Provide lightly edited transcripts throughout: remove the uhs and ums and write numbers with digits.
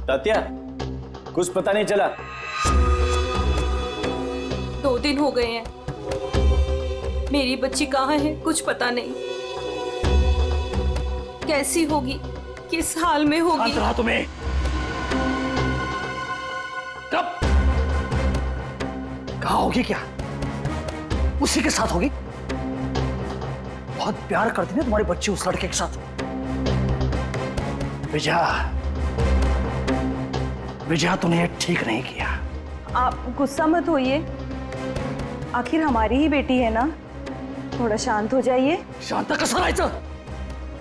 तात्या, कुछ पता नहीं चला? 2 दिन हो गए हैं, मेरी बच्ची कहाँ है कुछ पता नहीं। कैसी होगी, किस हाल में होगी? रहा तुम्हें कब कहा होगी? क्या उसी के साथ होगी? बहुत प्यार करती है तुम्हारी बच्ची उस लड़के के साथ। विजया तूने ठीक नहीं किया। आप गुस्सा मत होइए, आखिर हमारी ही बेटी है ना, थोड़ा शांत हो जाइए। शांता कसं राहायचं?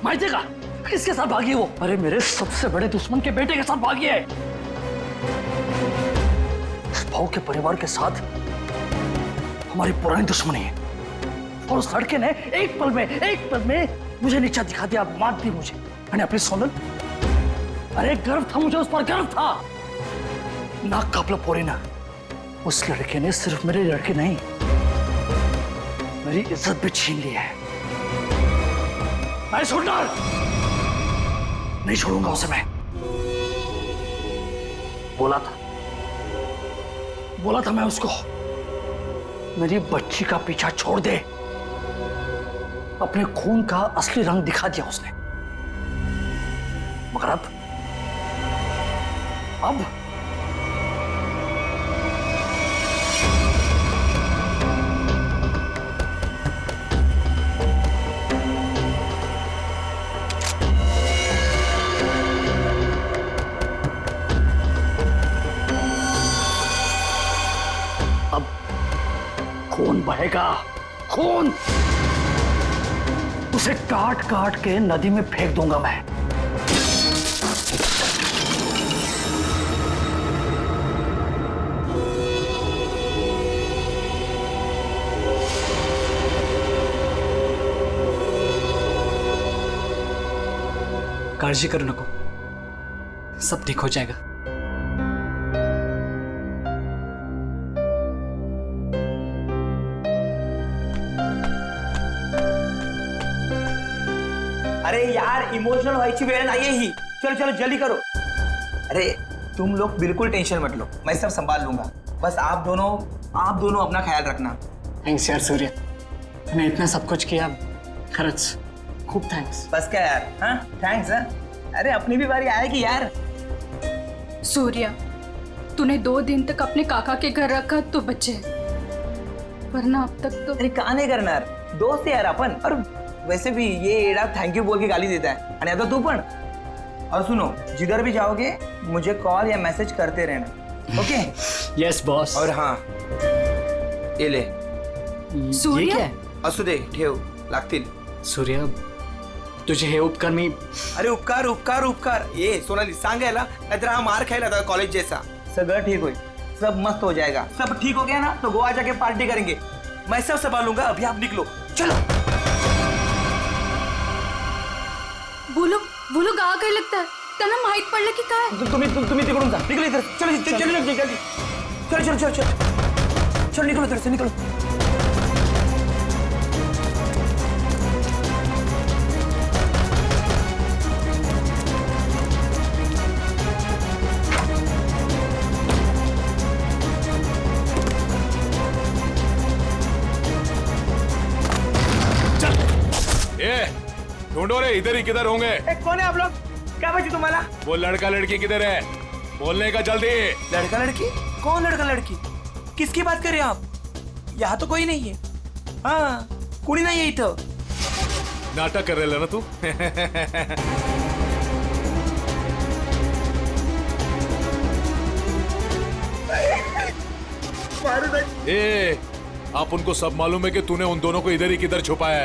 माहितीये का किसके साथ भागी है वो? अरे मेरे सबसे बड़े दुश्मन के बेटे के साथ भागी है। उस भाव के परिवार के साथ हमारी पुरानी दुश्मनी है, और उस लड़के ने एक पल में मुझे नीचा दिखा दिया, मार दी मुझे। मैंने अपनी सोनल, अरे गर्व था मुझे, उस पर गर्व था। नाक कापला पोरी ना, उस लड़के ने सिर्फ मेरे लड़के नहीं, मेरी इज्जत भी छीन ली है। मैं छोड़ना नहीं छोड़ूंगा उसे मैं। बोला था मैं उसको, मेरी बच्ची का पीछा छोड़ दे। अपने खून का असली रंग दिखा दिया उसने, मगर अब खून बहेगा, खून। उसे काट काट के नदी में फेंक दूंगा मैं। काळजी करू नको, सब ठीक हो जाएगा। अरे यार, इमोशनल व्हायची वेळ नाहीये ही। चलो चलो जल्दी करो। अरे तुम लोग बिल्कुल टेंशन मत लो, मैं सब संभाल लूंगा। बस आप दोनों अपना ख्याल रखना। थैंक्स यार सूर्य, तूने इतना सब कुछ किया, खरंच खूब थैंक्स। बस क्या यार, हाँ थैंक्स। हाँ अरे अपनी भी बारी आएगी यार। सूर्या, तूने 2 दिन तक अपने काका के घर रखा तो बचे, वरना अब तक तो। अरे का नाही करणार, दोस्त है यार अपन। और वैसे भी ये एड़ा थैंक यू बोल के गाली देता है, आणि आता तू पण। और सुनो, जिधर भी जाओगे मुझे कॉल या मैसेज करते रहना, ओके? Yes boss. और हाँ, ये ले। सूर्य? ये क्या है? असू दे, ठेव, लागतील। सूर्य, तुझे हे उपकार मी। अरे उपकार उपकार उपकार, ये सोनाली सांगायला, नाहीतर हा मार खायला था कॉलेज जैसा। सगळं ठीक होईल, सब मस्त हो जाएगा। सब ठीक हो गया ना तो गोवा जाके पार्टी करेंगे। मैं सब संभालूंगा, अभी आप निकलो, चलो। बोलो गावा काय लगता है, त्यांना माहित पडलं की काय? तुम्ही तिकडून जा, निकलो इधर। चलो चलो चलो चलो चलो चलो निकलो इधर से, निकलो। ढूंढो रे, इधर ही किधर होंगे? कौन है आप लोग? क्या बची तुम्हारा? वो लड़का लड़की किधर है? बोलने का जल्दी। लड़का लड़की? कौन लड़का लड़की? किसकी बात कर रहे हैं आप? यहाँ तो कोई नहीं है। हाँ, कुड़ी नहीं है इथं। नाटक कर रहे ना तू? ए, आप उनको सब मालूम है कि तूने उन दोनों को इधर ही किधर छुपाया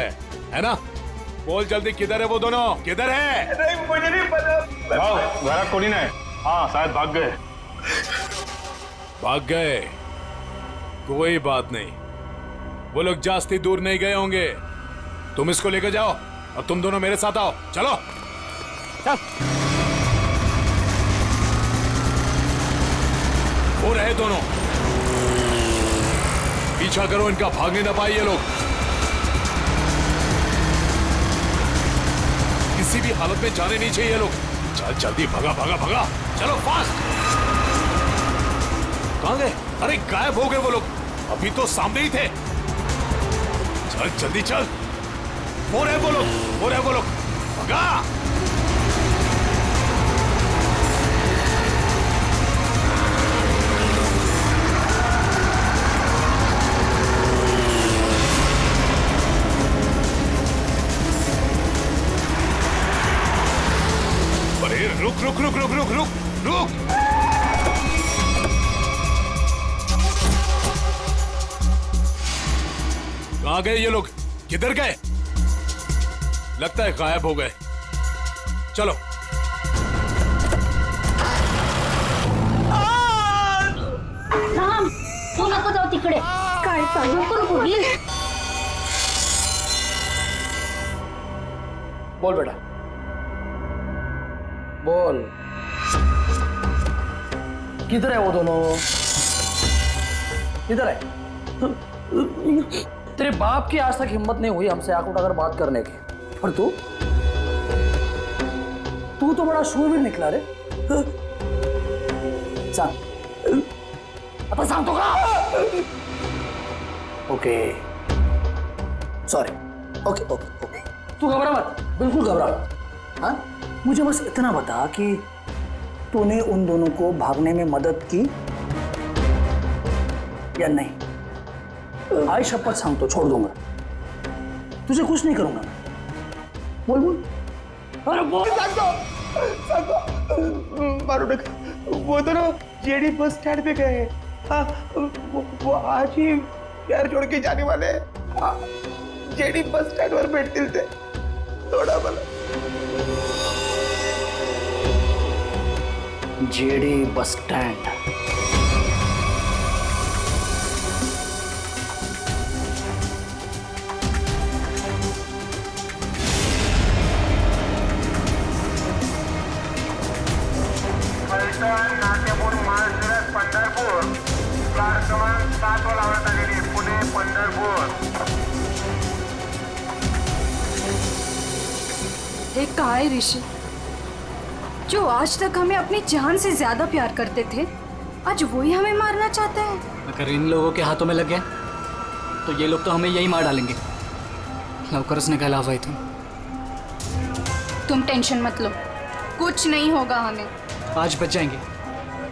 है ना? बोल जल्दी, किधर है वो दोनों? किधर है? नहीं, मुझे नहीं पता। घरात कोणी नाही। हाँ शायद भाग गए। भाग गए? कोई बात नहीं, वो लोग जास्ती दूर नहीं गए होंगे। तुम इसको लेकर जाओ और तुम दोनों मेरे साथ आओ। चलो चल। वो रहे दोनों, पीछा करो इनका, भागने न पाए ये लोग। किसी भी हालत में जाने नहीं चाहिए ये लोग। चल जल्दी, भगा भगा भगा, चल। चलो फास्ट। कहां गए? अरे गायब हो गए वो लोग, अभी तो सामने ही थे। चल जल्दी चल। वो रहे वो लोग, भगा। अरे रुक रुक रुक रुक रुक रुक रुक। कहां गए ये लोग? किधर गए? लगता है गायब हो गए। चलो। राम, तू नको जाऊ तिकडे. काय नको नको प्लीज. बोल बेटा, बोल। किधर है वो दोनों? किधर है? तेरे बाप की आज तक हिम्मत नहीं हुई हमसे आंख उठाकर बात करने की, और तू तो बड़ा शूरवीर निकला रे। सांग, आता सांगतो का? Okay, sorry. Okay okay okay, तू घबरा मत, बिल्कुल घबरा मत। हाँ, मुझे बस इतना बता कि तूने उन दोनों को भागने में मदद की या नहीं? आई शपथ सांगतो, छोड़ दूंगा, तुझे कुछ नहीं करूंगा मैं। बोल बोल, अरे बोल। मारो नका, वो दोनों जेडी बस स्टैंड पे गए हैं। हाँ, वो आज ही यार छोड़ के जाने वाले हैं। हाँ, जेडी बस स्टैंड पर भेटतील ते. थोडा मला जेडी बस स्टैंड। नाट्यपूर महाशिरस पंढरपूर कार क्रमांक 7 वर लावण्यात आलेली पुणे पंढरपूर। ये कहा है ऋषि, जो आज तक हमें अपनी जान से ज्यादा प्यार करते थे, आज वही हमें मारना चाहते हैं। अगर इन लोगों के हाथों में लग गए तो ये लोग तो हमें यही मार डालेंगे। लवकरच निघायला हवं इथून। तुम टेंशन मत लो, कुछ नहीं होगा हमें। आज बच जाएंगे,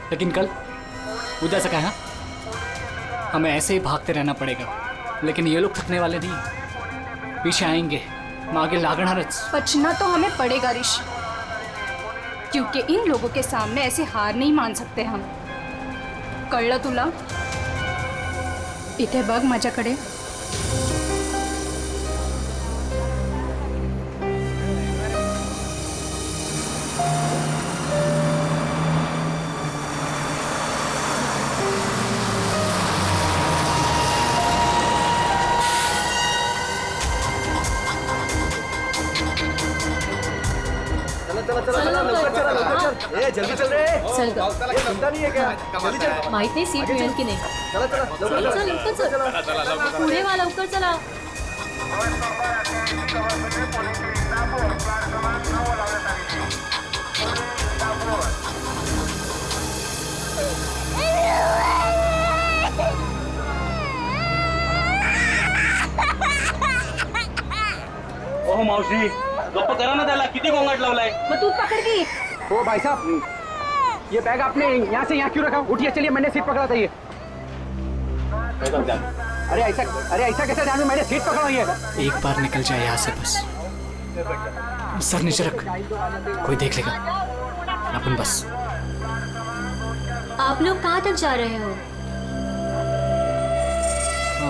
लेकिन कल उधर से कहा हमें ऐसे ही भागते रहना पड़ेगा। लेकिन ये लोग थकने वाले नहीं, पीछे आएंगे, मागे लागणारच। बचना तो हमें पड़ेगा ऋषि, क्योंकि इन लोगों के सामने ऐसे हार नहीं मान सकते हम। कळलं तुला? इथे बघ माझ्याकडे। जल्दी चल रे. चल ग. चिंता नाही आहे क्या? जल्दी चल. माहित नाही सीट मिळेल की नाही. चला चला चल चल लवकर चल. पुढे वा लवकर चला. ओह मावशी, गप्प करा ना त्याला, किती गोंगाट लावलाय. मग तू पकड की. ओ भाई साहब, ये बैग आपने यहाँ से यहाँ क्यों रखा? उठिए, चलिए, मैंने सीट पकड़ा था ये. अरे ऐसा कैसे ध्यान में? मैंने सीट पकड़ा हुई है. एक बार निकल जाए यहाँ से बस। सर नीचे रख, कोई देख लेगा अपन बस। आप लोग कहाँ तक जा रहे हो?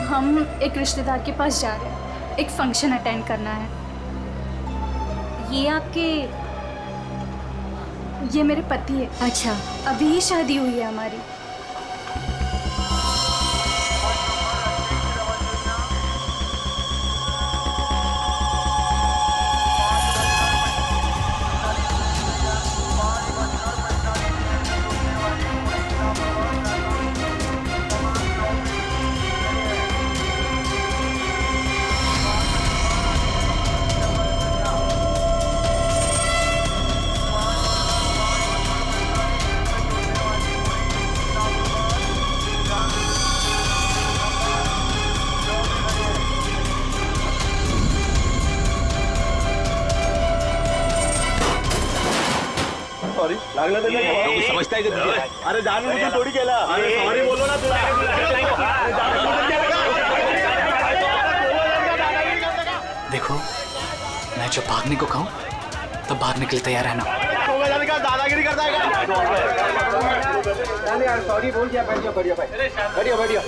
हम एक रिश्तेदार के पास जा रहे हैं, एक फंक्शन अटेंड करना है। ये आपके? ये मेरे पति है। अच्छा, अभी ही शादी हुई है हमारी। समझता है कि अरे जान मुझे थोड़ी केला अरे सॉरी बोलो ना तुला देखो, मैं जब भागने को कहूँ तब भागने के लिए तैयार रहना। दादागिरी करता है यार सॉरी बोल दिया, बैठ जाओ भाई, बढ़िया।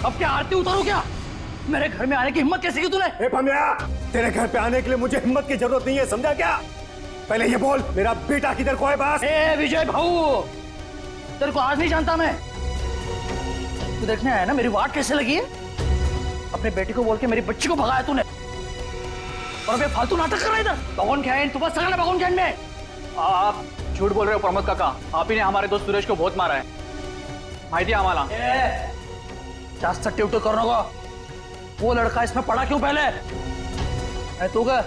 अब क्या आरती उतारो क्या? मेरे घर में आने की हिम्मत कैसे की तूने? ए पमिया, तेरे घर पे आने के लिए मुझे हिम्मत की जरूरत नहीं है, समझा क्या? पहले ये बोल, मेरा बेटा किधर को है बस? ए विजय भाऊ, तेरे को आज नहीं जानता मैं। तू देखने आया ना मेरी वाट कैसे लगी है? अपने बेटी को बोल के मेरी बच्ची को भगाया तूने, और अबे फालतू नाटक कर रहा है इधर। भगवान खैन, तू बस सगळं भगवान खैन में। आप झूठ बोल रहे हो प्रमोद काका, आप ही ने हमारे दोस्त सुरेश को बहुत मारा है, माहिती है आम्हाला। जास्त टिवटो करू नको। वो लड़का इसमें पड़ा क्यों पहले? तू का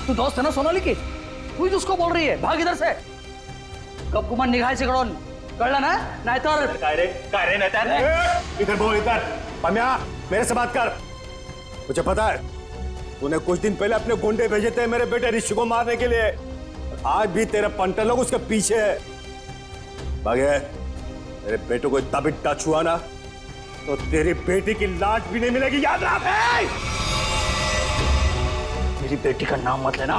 तू दोस्त है ना सोनाली की, तू ही उसको बोल रही है भाग इधर से। कब गुमान निघायचे कडून, कळलं ना? नाहीतर काय रे नाहीतर इधर बोल, इधर। पमिया, मेरे से बात कर। मुझे पता है तूने कुछ दिन पहले अपने गुंडे भेजे थे मेरे बेटे ऋषि को मारने के लिए। आज भी तेरे पंटर लोग उसके पीछे है। भागे, मेरे बेटे को इतना भी टच हुआ ना तो तेरी बेटी की लाज भी नहीं मिलेगी, याद रख। मेरी बेटी का नाम मत लेना,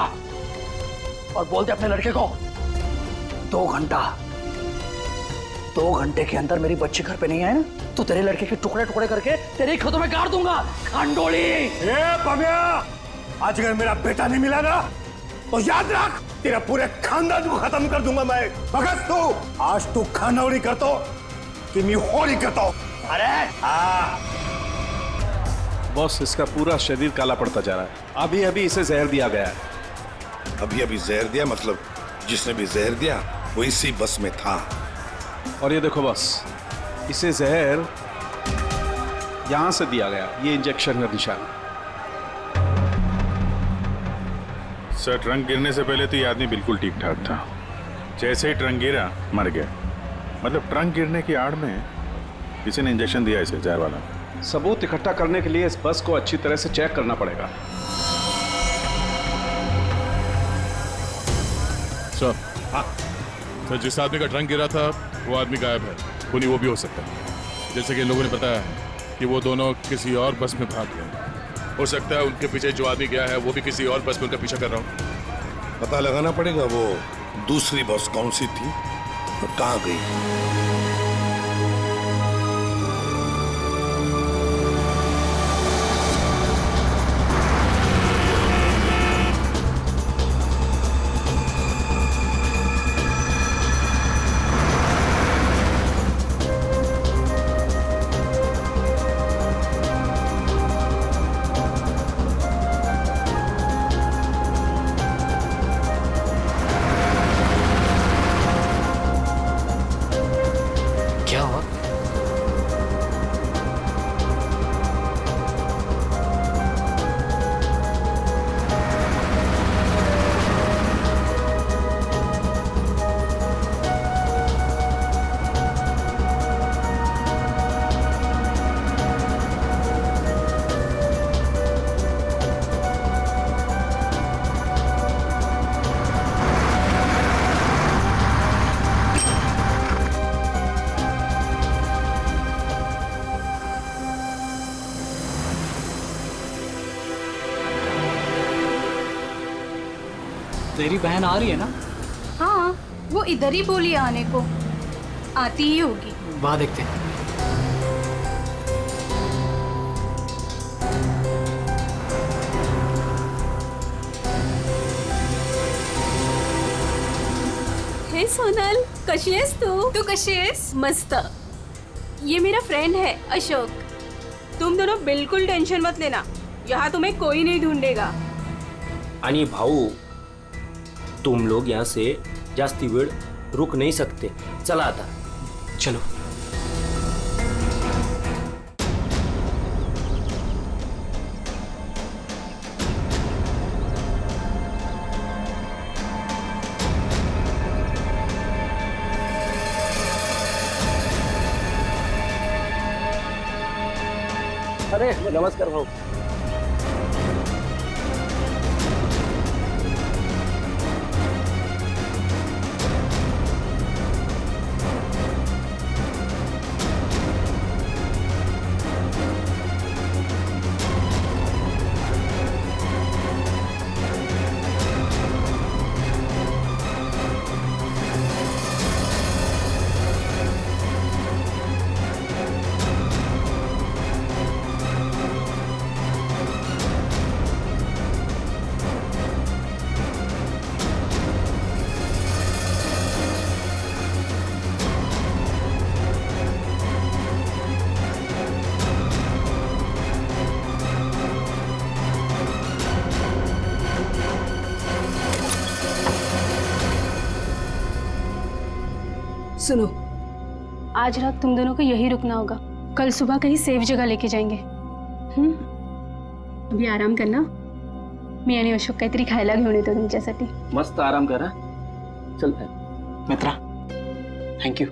और बोल दे अपने लड़के को 2 घंटे के अंदर मेरी बच्ची घर पे नहीं आए ना तो तेरे लड़के के टुकड़े टुकड़े करके तेरे खेतों में गाड़ दूंगा, खांडोली। ए पमिया, आज अगर मेरा बेटा नहीं मिला ना तो याद रख तेरा पूरे खानदान को खत्म कर दूंगा मैं। भगत तू आज तू खानौड़ी करतो कि मैं होली करता। अरे बॉस, इसका पूरा शरीर काला पड़ता जा रहा है। अभी अभी इसे जहर दिया गया है। अभी अभी जहर दिया? मतलब जिसने भी जहर दिया वो इसी बस में था। और ये देखो बॉस, इसे जहर यहां से दिया गया, ये इंजेक्शन का निशान। सर, ट्रंक गिरने से पहले तो ये आदमी बिल्कुल ठीक ठाक था। जैसे ही ट्रंक गिरा मर गया। मतलब ट्रंक गिरने की आड़ में किसी ने इंजेक्शन दिया इसे, जहर वाला। सबूत इकट्ठा करने के लिए इस बस को अच्छी तरह से चेक करना पड़ेगा। सर, हाँ सर, जिस आदमी का ट्रंक गिरा था वो आदमी गायब है। खूनी वो भी हो सकता है। जैसे कि इन लोगों ने बताया कि वो दोनों किसी और बस में भाग गए। हो सकता है उनके पीछे जो आदमी गया है वो भी किसी और बस में उनका पीछा कर रहा हो। पता लगाना पड़ेगा वो दूसरी बस कौन सी थी और कहाँ गई। क्या हुआ? तेरी बहन आ रही है ना? हाँ, वो इधर ही बोली आने को, आती ही होगी। वहाँ देखते हैं। सोनल, कशी आहेस तू कशी आहेस? मस्त. ये मेरा फ्रेंड है अशोक. तुम दोनों बिल्कुल टेंशन मत लेना, यहाँ तुम्हें कोई नहीं ढूंढेगा. आणि भाऊ, तुम लोग यहाँ से जास्ती वेळ रुक नहीं सकते. चला आता. चलो. अरे नमस्कार भाऊ. सुनो, आज रात तुम दोनों को यही रुकना होगा. कल सुबह कहीं सेफ जगह लेके जाएंगे. अभी आराम करना. मी आणि अशोक काहीतरी खायला घेऊन येतो तुमच्यासाठी. मस्त आराम करा. चल मित्रा, थैंक यू.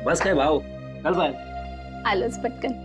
बस काय भाऊ, चल बाय. आलोच पटकन.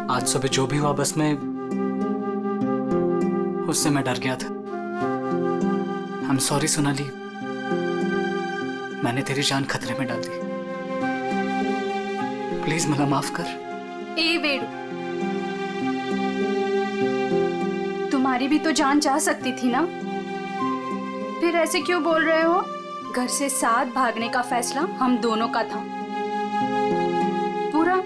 आज सुबह जो भी हुआ बस में, उससे मैं डर गया था. आई एम सॉरी सोनाली, मैंने तेरी जान खतरे में डाल दी. प्लीज मला माफ कर. ए वेडू, तुम्हारी भी तो जान जा सकती थी ना, फिर ऐसे क्यों बोल रहे हो? घर से साथ भागने का फैसला हम दोनों का था. पूरा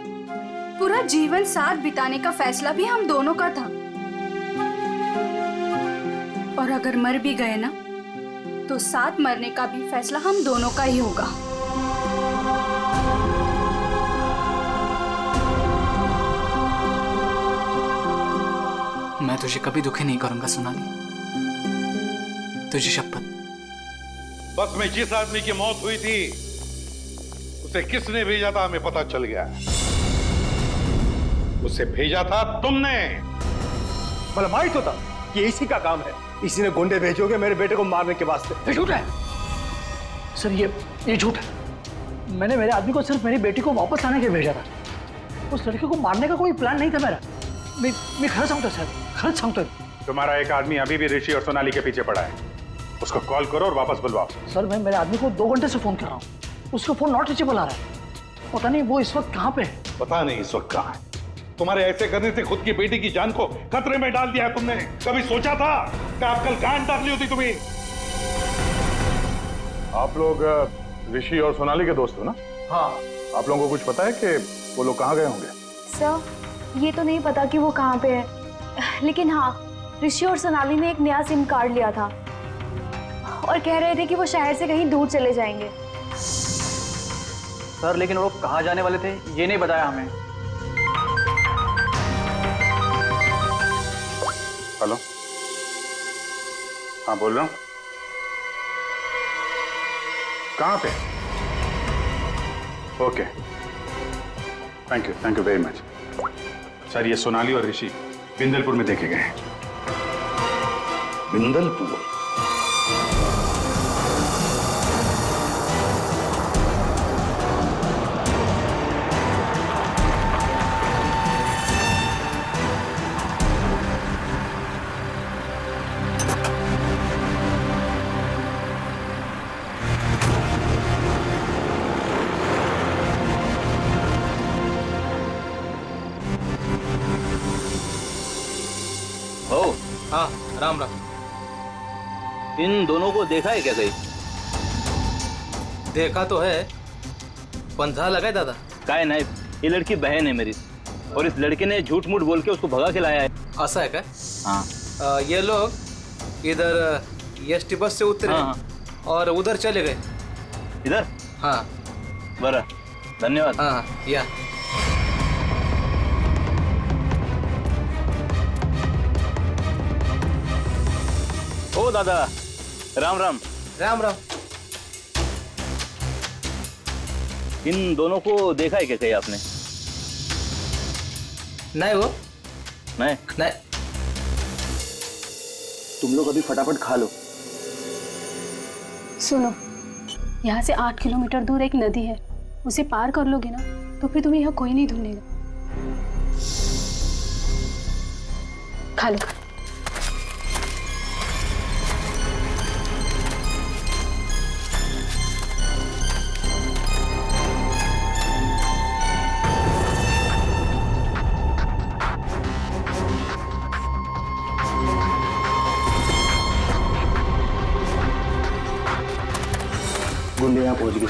पूरा जीवन साथ बिताने का फैसला भी हम दोनों का था. और अगर मर भी गए ना, तो साथ मरने का भी फैसला हम दोनों का ही होगा. मैं तुझे कभी दुखी नहीं करूंगा सोनाली, तुझे शपथ. बस में जिस आदमी की मौत हुई थी उसे किसने भेजा था हमें पता चल गया. उसे भेजा था तुमने. मतलब माहित होता कि इसी का काम है. इसी ने गुंडे भेजोगे मेरे बेटे को मारने के वास्ते. ये झूठ है सर, ये झूठ है. मैंने मेरे आदमी को सिर्फ मेरी बेटी को वापस लाने के लिए भेजा था. उस लड़के को मारने का कोई प्लान नहीं था मेरा. मैं खरं सांगतो सर, खरंच सांगतोय. तुम्हारा एक आदमी अभी भी ऋषि और सोनाली के पीछे पड़ा है. उसको कॉल करो और वापस बुलवाओ. सर, मैं मेरे आदमी को 2 घंटे से फोन कर रहा हूँ. उसका फोन नॉट रीचेबल आ रहा है. पता नहीं वो इस वक्त कहाँ पे है. पता नहीं इस वक्त कहाँ है. तुम्हारे ऐसे करने से खुद की बेटी की जान को खतरे में डाल दिया है तुमने. कभी सोचा था कि आप कल गांड डाली होती तुम्हें? आप लोग ऋषि और सोनाली के दोस्त हो ना? हाँ. आप लोगों को कुछ पता है कि वो लोग कहाँ गए होंगे? सर, ये तो नहीं पता कि वो कहाँ पे है, लेकिन हाँ, ऋषि और सोनाली ने एक नया सिम कार्ड लिया था और कह रहे थे कि वो शहर से कहीं दूर चले जाएंगे. सर, लेकिन वो लोग कहाँ जाने वाले थे ये नहीं बताया हमें. हेलो, हाँ बोल रहा हूँ. कहाँ पे? Okay, thank you very much. Sir, ये सोनाली और ऋषि बिंदलपुर में देखे गए हैं. बिंदलपुर? ओ हाँ राम राम। इन दोनों को देखा है क्या कहीं? देखा तो है, पंधा लगाए दादा। काय नहीं, ये लड़की बहन है मेरी, और इस लड़के ने झूठ मूठ बोल के उसको भगा के लाया है। ऐसा है क्या? हाँ। ये लोग इधर एसटी बस से उतरे हाँ। और उधर चले गए। इधर? हाँ। बरा, धन्यवाद। हाँ या। ओ दादा, राम राम। राम राम। इन दोनों को देखा है क्या कहीं आपने? नहीं वो नहीं। नहीं। तुम लोग अभी फटाफट खा लो। सुनो, यहाँ से 8 किलोमीटर दूर एक नदी है, उसे पार कर लोगे ना तो फिर तुम्हें यहाँ कोई नहीं ढूंढेगा। खा लो। गुंडे यहाँ पहुंच गए।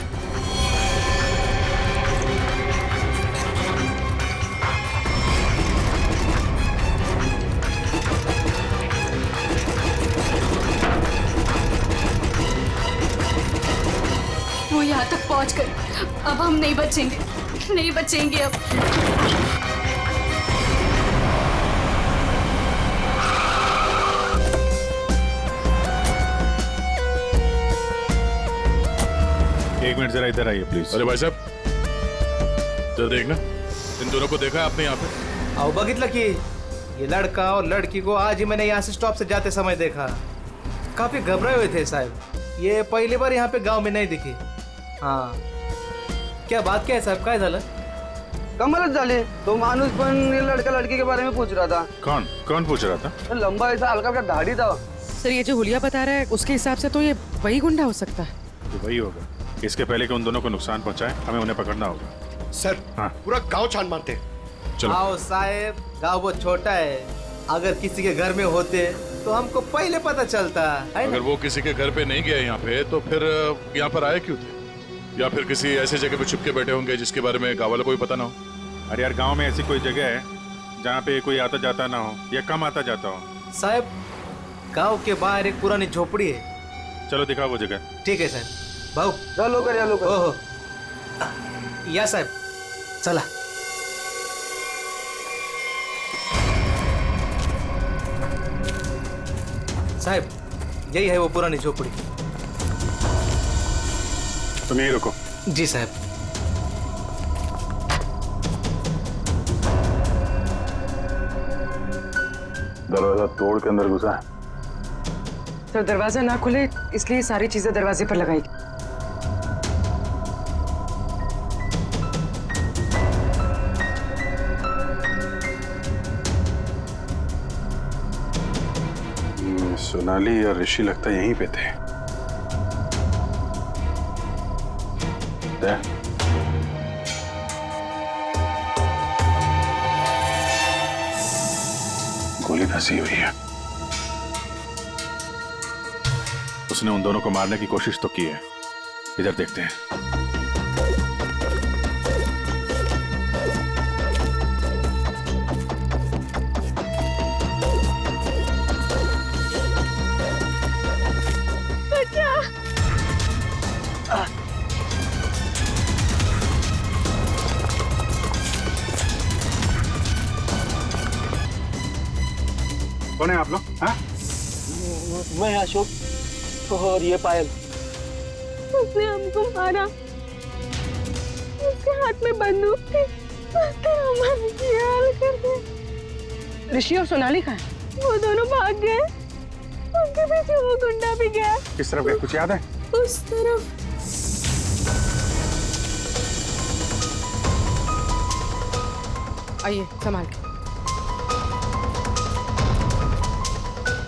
वो यहाँ तक पहुँच गए, अब हम नहीं बचेंगे, नहीं बचेंगे अब। एक मिनट जरा इधर आइए प्लीज। अरे भाई साहब, जरा देखना, इन दोनों को देखा है आपने यहाँ पे? आओ बगितला कि ये लड़का और लड़की को आज ही मैंने यहाँ से स्टॉप से जाते समय देखा। काफी घबराए हुए थे साहब। ये पहली बार यहाँ पे गांव में नहीं दिखी। हाँ, क्या बात क्या है साहब, काय झालं? कमालच झाली। तो माणूस पण ये लड़का लड़की के बारे में पूछ रहा था। कौन कौन पूछ रहा था? लंबा ऐसा हल्का हल्का दाढ़ी था। सर, ये जो हुलिया बता रहा है उसके हिसाब से तो ये वही गुंडा हो सकता है। तो वही होगा। इसके पहले कि उन दोनों को नुकसान पहुंचाए, हमें उन्हें पकड़ना होगा। सर, हाँ। पूरा गांव छान मारते हैं। चलो। आओ साहब, गांव बहुत छोटा है, अगर किसी के घर में होते तो हमको पहले पता चलता है अगर ना? वो किसी के घर पे नहीं गए यहाँ पे, तो फिर यहाँ पर आए क्यों थे? या फिर किसी ऐसे जगह पे छुप के बैठे होंगे जिसके बारे में गाँव वालों को भी पता ना हो? अरे यार, गांव में ऐसी कोई जगह है जहाँ पे कोई आता जाता ना हो या कम आता जाता हो? साहब, गांव के बाहर एक पुरानी झोपड़ी है। चलो दिखाओ वो जगह। ठीक है साहब। भाऊ चलो कर, चलो कर। ओहो, या साहब, चला। साहब, यही है वो पुरानी झोपड़ी। तुम यहीं रुको। जी साहब। दरवाजा तोड़ के अंदर घुसा है। तो दरवाजा ना खुले इसलिए सारी चीजें दरवाजे पर लगाई। सोनाली और ऋषि लगता यहीं पे थे। गोली फंसी हुई है। उसने उन दोनों को मारने की कोशिश तो की है। इधर देखते हैं। कौन है आप लोग? हाँ? मैं अशोक और ये पायल। उसने हमको मारा, उसके हाथ में बंदूक थी, उसने हमारी ये हाल कर दिया। ऋषि और सोनाली कहाँ है? वो दोनों भाग गए, उनके पीछे वो गुंडा भी गया। किस तरफ गए, कुछ याद है? उस तरफ। आइए संभाल के।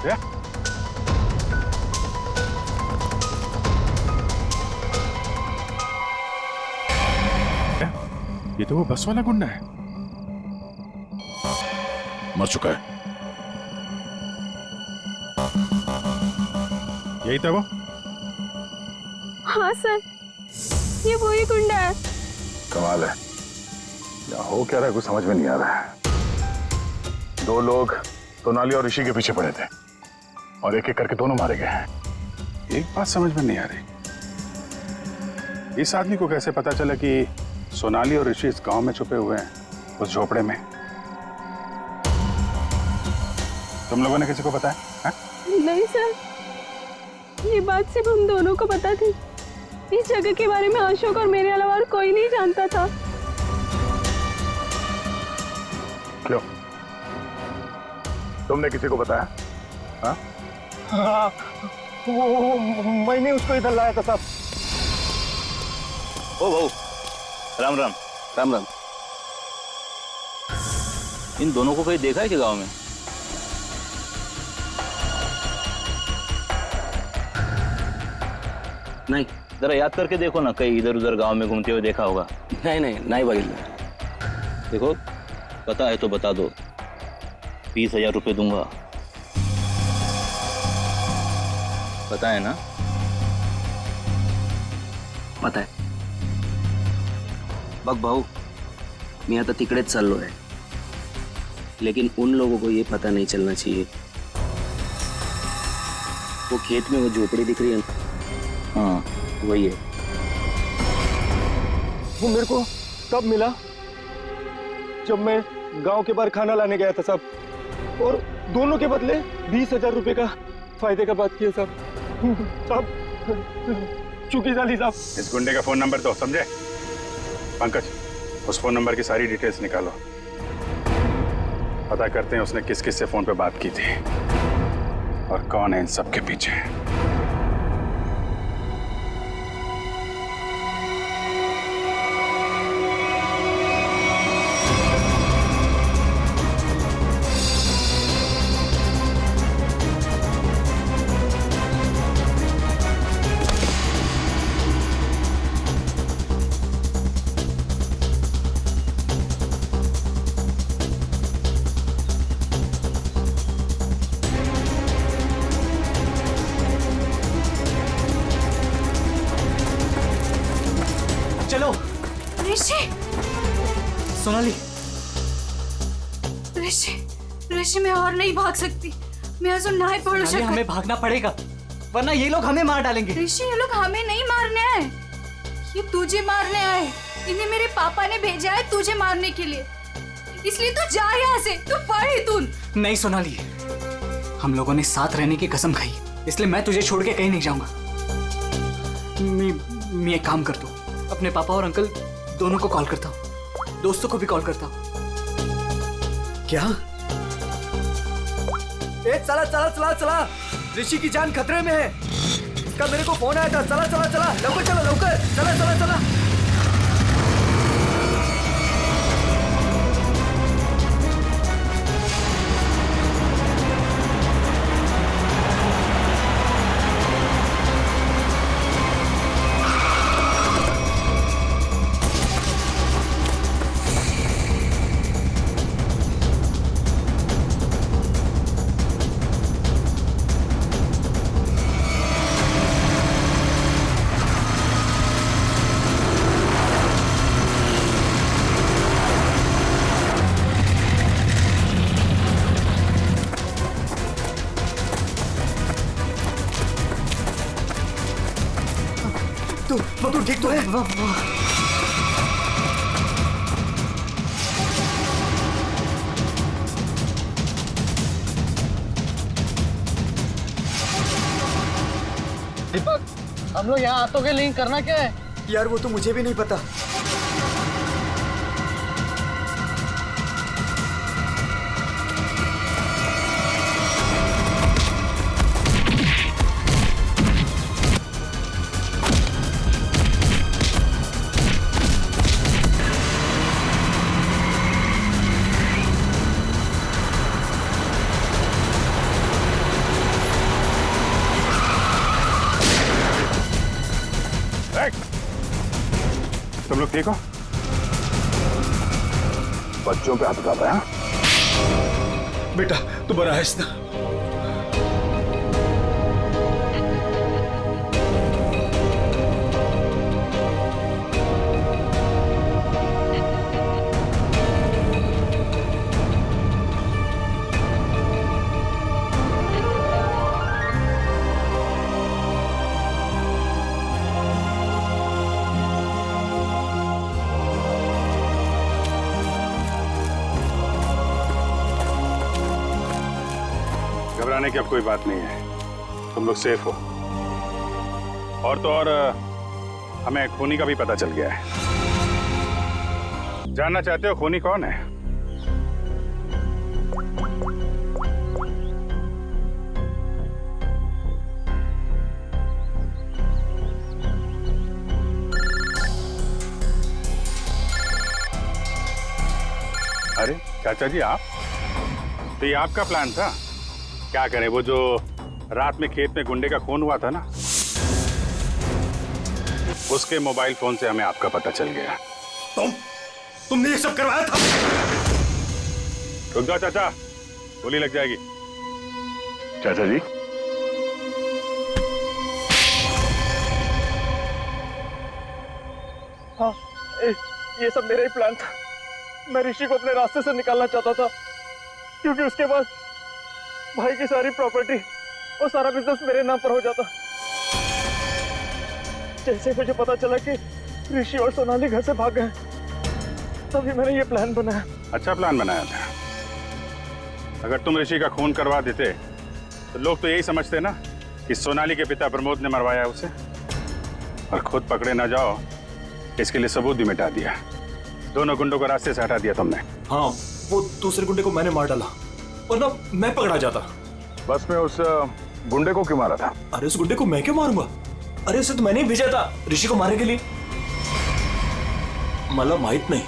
क्या? ये तो वो बस वाला गुंडा है। मर चुका है। यही था वो? हाँ सर, ये वही गुंडा है। कमाल है, यहाँ हो क्या रहा है कुछ समझ में नहीं आ रहा है। दो लोग सोनाली और ऋषि के पीछे पड़े थे और एक एक करके दोनों मारे गए हैं। एक बात समझ में नहीं आ रही, इस आदमी को कैसे पता चला कि सोनाली और ऋषि इस गांव में छुपे हुए हैं, उस झोपड़े में? तुम लोगों ने किसी को बताया? नहीं सर, ये बात सिर्फ हम दोनों को पता थी। इस जगह के बारे में अशोक और मेरे अलावा और कोई नहीं जानता था। क्यों? तुमने किसी को बताया? हाँ? हाँ, वो मैंने उसको इधर लाया था साहब। ओ भाऊ, राम राम। राम राम। इन दोनों को कहीं देखा है कि गांव में? नहीं। जरा याद करके देखो ना, कहीं इधर उधर गांव में घूमते हुए देखा होगा। नहीं भाई। देखो, पता है तो बता दो, 20,000 रुपये दूंगा। पता है ना? पता आहे. बघ भाऊ, मी आता तिकडेच चाललो आहे, लेकिन उन लोगों को ये पता नहीं चलना चाहिए. वो खेत में वो झोपड़ी दिख रही है, हाँ वही है. वो मेरे को तब मिला जब मैं गांव के बाहर खाना लाने गया था साहब, और दोनों के बदले 20,000 रुपए का फायदे का बात किया साहब. साहब चुकी जाली साहब. इस गुंडे का फोन नंबर दो, समझे? पंकज, उस फोन नंबर की सारी डिटेल्स निकालो, पता करते हैं उसने किस किस से फोन पे बात की थी और कौन है इन सब के पीछे. चलो. ऋषि, सोनाली. ऋषि मैं और नहीं भाग सकती. मैं अजून नहीं पडू शकत. हमें भागना पड़ेगा, वरना ये लोग हमें मार डालेंगे. ऋषि, ये लोग हमें नहीं मारने आए, ये तुझे मारने आए. इन्हें मेरे पापा ने भेजा है तुझे मारने के लिए, इसलिए तू जा यहाँ से. तू पढ़ इतून. नहीं सोनाली, हम लोगों ने साथ रहने की कसम खाई, इसलिए मैं तुझे छोड़ के कहीं नहीं जाऊंगा. मैं एक काम करता हूँ, अपने पापा और अंकल दोनों को कॉल करता हूँ, दोस्तों को भी कॉल करता हूँ. क्या? ए चला चला चला चला, ऋषि की जान खतरे में है. इसका मेरे को फोन आया था. चला चला चला, लवकर चला, लवकर चला चला चला. तू ठीक तो है? दीपक, हम लोग यहाँ आतों के लिंक करना क्या है? यार वो तो मुझे भी नहीं पता. तुम लोग ठीक हो? बच्चों पे हाथ उठाता है? बेटा तू बड़ा है ना. घबराने की अब कोई बात नहीं है, तुम लोग सेफ हो। और तो और हमें खूनी का भी पता चल गया है। जानना चाहते हो खूनी कौन है? अरे चाचा जी, आप तो ये आपका प्लान था? क्या करें, वो जो रात में खेत में गुंडे का खून हुआ था ना, उसके मोबाइल फोन से हमें आपका पता चल गया। तुमने ये सब करवाया था? रुक जाओ चाचा, गोली लग जाएगी। चाचा जी, हाँ, ये सब मेरा ही प्लान था। मैं ऋषि को अपने रास्ते से निकालना चाहता था, क्योंकि उसके बाद भाई की सारी प्रॉपर्टी और सारा बिजनेस मेरे नाम पर हो जाता। जैसे मुझे पता चला कि ऋषि और सोनाली घर से भाग गए, तभी मैंने ये प्लान बनाया। अच्छा प्लान बनाया था। अगर तुम ऋषि का खून करवा देते तो लोग तो यही समझते ना कि सोनाली के पिता प्रमोद ने मरवाया उसे, और खुद पकड़े ना जाओ इसके लिए सबूत भी मिटा दिया। दोनों गुंडों को रास्ते से हटा दिया तुमने। हाँ, वो दूसरे गुंडे को मैंने मार डाला, वरना मैं पकड़ा जाता। बस में उस गुंडे को क्यों मारा था? अरे उस गुंडे को मैं क्यों मारूंगा? अरे उसे तो मैंने ही भेजा था ऋषि को मारने के लिए। मला माहित नहीं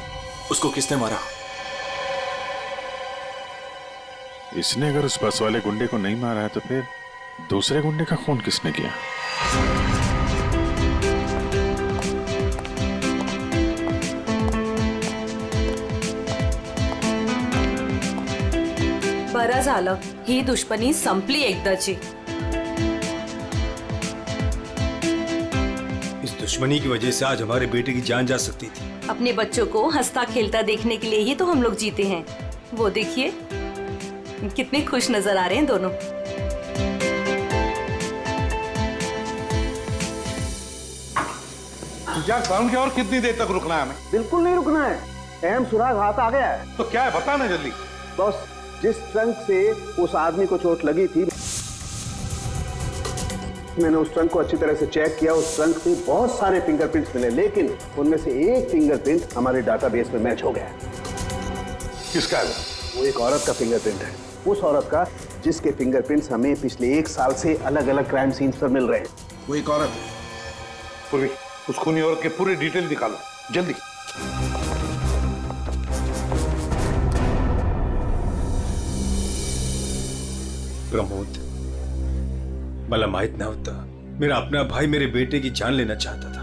उसको किसने मारा। इसने अगर उस बस वाले गुंडे को नहीं मारा है तो फिर दूसरे गुंडे का खून किसने किया? बरं झालं, ही दुश्मनी संपली एकदाची। इस दुश्मनी की वजह से आज हमारे बेटे की जान जा सकती थी। अपने बच्चों को हंसता खेलता देखने के लिए ही तो हम लोग जीते हैं। वो देखिए कितने खुश नजर आ रहे हैं दोनों। ग्राउंड की और कितनी देर तक रुकना है हमें? बिल्कुल नहीं रुकना है, अहम सुराग हाथ आ गया है। तो क्या है, बता ना जल्दी। बॉस, जिस ट्रंक से उस आदमी को चोट लगी थी, मैंने उस ट्रंक को अच्छी तरह से चेक किया। उस ट्रंक से बहुत सारे फिंगरप्रिंट्स मिले, लेकिन उनमें से एक फिंगरप्रिंट हमारे डाटाबेस में मैच हो गया। किसका है वो? एक औरत का फिंगरप्रिंट है, उस औरत का जिसके फिंगरप्रिंट्स हमें पिछले 1 साल से अलग अलग क्राइम सीन्स पर मिल रहे हैं। वो एक औरत है। पूर्वी, उस खूनी औरत के पूरे डिटेल निकालो जल्दी। प्रमोद, मला माहित नव्हता मेरा अपना भाई मेरे बेटे की जान लेना चाहता था।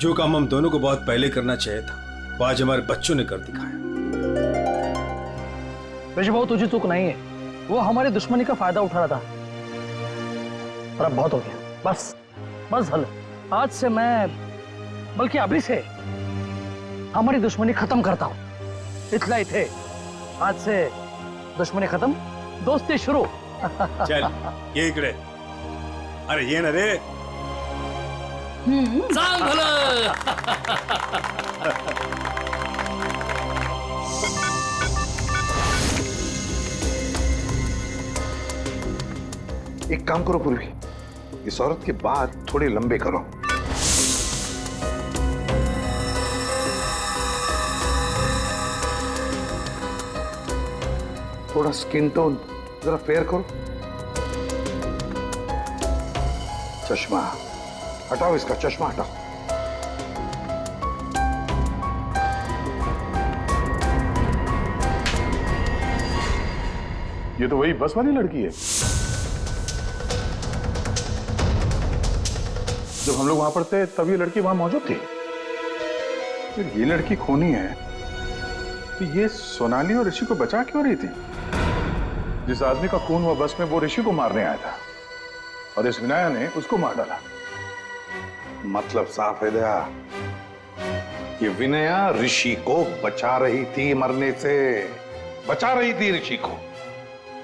जो काम हम दोनों को बहुत पहले करना चाहिए था, वो आज हमारे बच्चों ने कर दिखाया। ऋषि भाऊ, तुझे चूक नहीं है, वो हमारी दुश्मनी का फायदा उठा रहा था। पर अब बहुत हो गया, बस बस हल। आज से मैं, बल्कि अभी से हमारी दुश्मनी खत्म करता हूं। इतना ही थे, आज से दुश्मनी खत्म, दोस्ती शुरू। चल ये इकडे। अरे ये ना रे। सांग भलं। एक काम करो पूर्वी, इस औरत के बाल थोड़े लंबे करो। थोड़ा स्किन टोन जरा फेयर करो। चश्मा हटाओ, इसका चश्मा हटाओ। ये तो वही बस वाली लड़की है। जब हम लोग वहां पर थे तब ये लड़की वहां मौजूद थी। फिर ये लड़की खूनी है तो ये सोनाली और ऋषि को बचा क्यों रही थी? जिस आदमी का खून हुआ बस में, वो ऋषि को मारने आया था और इस विनाया ने उसको मार डाला। मतलब साफ है दया, ये विनया ऋषि को बचा रही थी, मरने से बचा रही थी ऋषि को।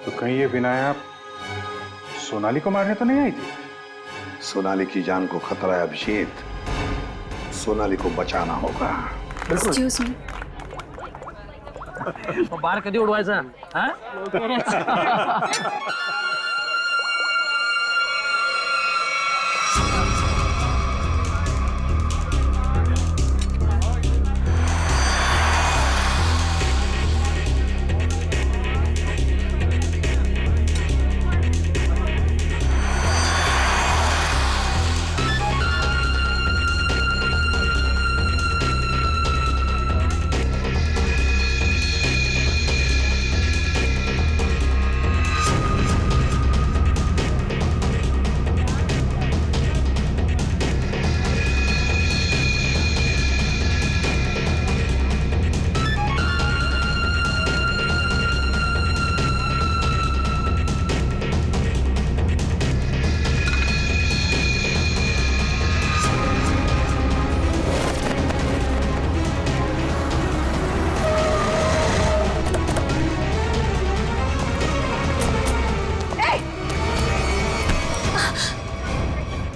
तो कहीं ये विनाया सोनाली को मारने तो नहीं आई थी? सोनाली की जान को खतरा है अभिषेक, सोनाली को बचाना होगा। एक्सक्यूज मी, बार कधी उडवायचा हा?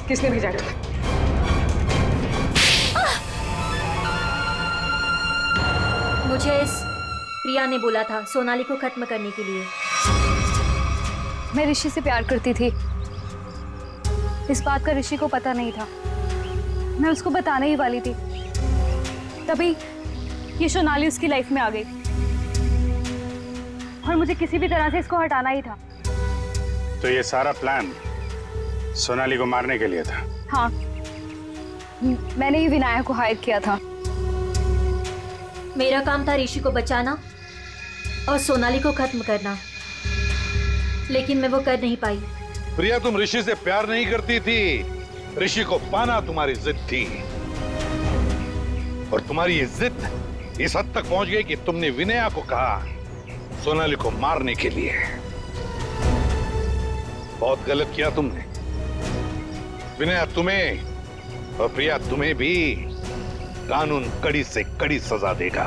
किसने भेजा तुम्हें? मुझे इस प्रिया ने बोला था सोनाली को खत्म करने के लिए। मैं ऋषि से प्यार करती थी, इस बात का ऋषि को पता नहीं था। मैं उसको बताने ही वाली थी, तभी ये सोनाली उसकी लाइफ में आ गई और मुझे किसी भी तरह से इसको हटाना ही था। तो ये सारा प्लान सोनाली को मारने के लिए था? हाँ, मैंने ही विनायक को हायर किया था। मेरा काम था ऋषि को बचाना और सोनाली को खत्म करना, लेकिन मैं वो कर नहीं पाई। प्रिया, तुम ऋषि से प्यार नहीं करती थी, ऋषि को पाना तुम्हारी जिद थी। और तुम्हारी ये जिद इस हद तक पहुंच गई कि तुमने विनया को कहा सोनाली को मारने के लिए। बहुत गलत किया तुमने। विनया तुम्हें और प्रिया तुम्हें भी कानून कड़ी से कड़ी सजा देगा।